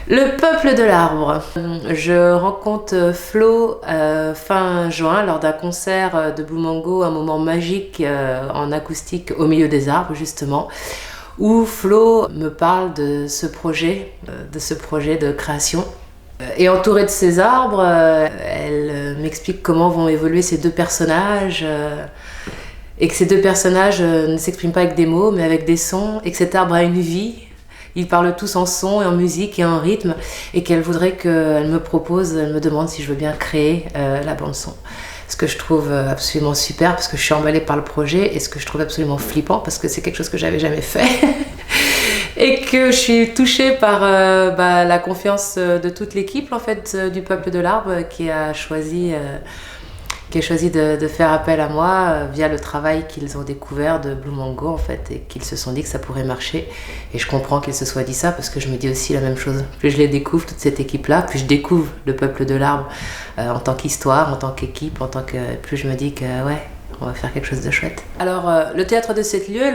Le peuple de l'arbre. Je rencontre Flo fin juin lors d'un concert de Blue Mango, un moment magique en acoustique au milieu des arbres justement, où Flo me parle de ce projet de création. Et entourée de ces arbres, elle m'explique comment vont évoluer ces deux personnages et que ces deux personnages ne s'expriment pas avec des mots mais avec des sons et que cet arbre a une vie. Ils parlent tous en son et en musique et en rythme et qu'elle voudrait qu'elle me propose, elle me demande si je veux bien créer la bande son. Ce que je trouve absolument super parce que je suis emballée par le projet et ce que je trouve absolument flippant parce que c'est quelque chose que j'avais jamais fait et que je suis touchée par la confiance de toute l'équipe en fait du peuple de l'arbre qui a choisi de faire appel à moi via le travail qu'ils ont découvert de Blue Mango en fait et qu'ils se sont dit que ça pourrait marcher et je comprends qu'ils se soient dit ça parce que je me dis aussi la même chose. Plus je les découvre, toute cette équipe là, plus je découvre le peuple de l'arbre en tant qu'histoire, en tant qu'équipe, plus je me dis que ouais, on va faire quelque chose de chouette. Alors le théâtre de Sept-Lieux,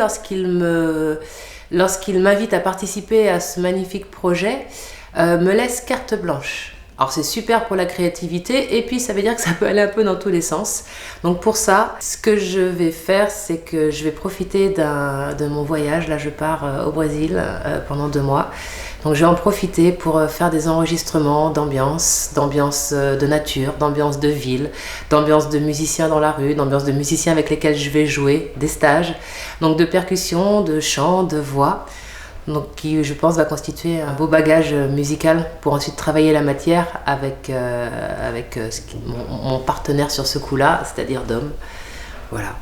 lorsqu'il m'invite à participer à ce magnifique projet, me laisse carte blanche. Alors c'est super pour la créativité et puis ça veut dire que ça peut aller un peu dans tous les sens. Donc pour ça, ce que je vais faire, c'est que je vais profiter de mon voyage. Là je pars au Brésil pendant 2 mois. Donc je vais en profiter pour faire des enregistrements d'ambiance de nature, d'ambiance de ville, d'ambiance de musiciens dans la rue, d'ambiance de musiciens avec lesquels je vais jouer, des stages, donc de percussion, de chant, de voix. Donc qui je pense va constituer un beau bagage musical pour ensuite travailler la matière avec mon partenaire sur ce coup-là, c'est-à-dire Dom. Voilà.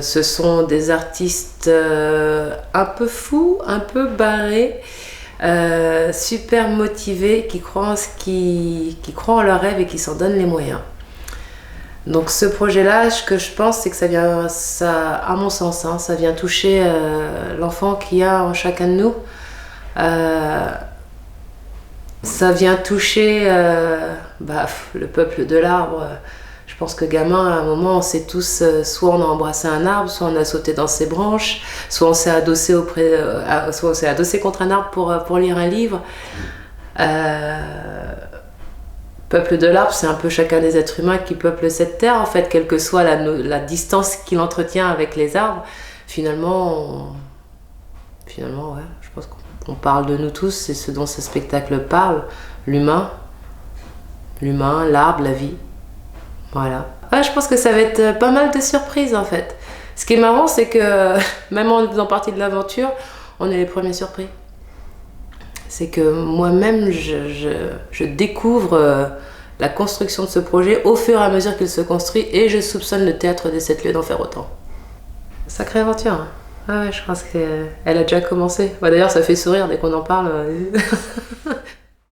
Ce sont des artistes un peu fous, un peu barrés, super motivés, qui croient en leurs rêves et qui s'en donnent les moyens. Donc ce projet-là, ce que je pense, c'est que à mon sens, ça vient toucher l'enfant qu'il y a en chacun de nous. Ça vient toucher le peuple de l'arbre. Je pense que gamin, à un moment, on sait tous, soit on a embrassé un arbre, soit on a sauté dans ses branches, soit on s'est adossé contre un arbre pour lire un livre. Peuple de l'arbre, c'est un peu chacun des êtres humains qui peuplent cette terre, en fait, quelle que soit la distance qu'il entretient avec les arbres. Finalement, ouais, je pense qu'on parle de nous tous, c'est ce dont ce spectacle parle, l'humain, l'arbre, la vie. Voilà. Ouais, je pense que ça va être pas mal de surprises, en fait. Ce qui est marrant, c'est que, même en faisant partie de l'aventure, on est les premiers surpris. C'est que moi-même, je découvre la construction de ce projet au fur et à mesure qu'il se construit et je soupçonne le théâtre des Sept-Lieux d'en faire autant. Sacrée aventure, hein. Ah ouais, je pense qu'elle a déjà commencé. D'ailleurs, ça fait sourire dès qu'on en parle.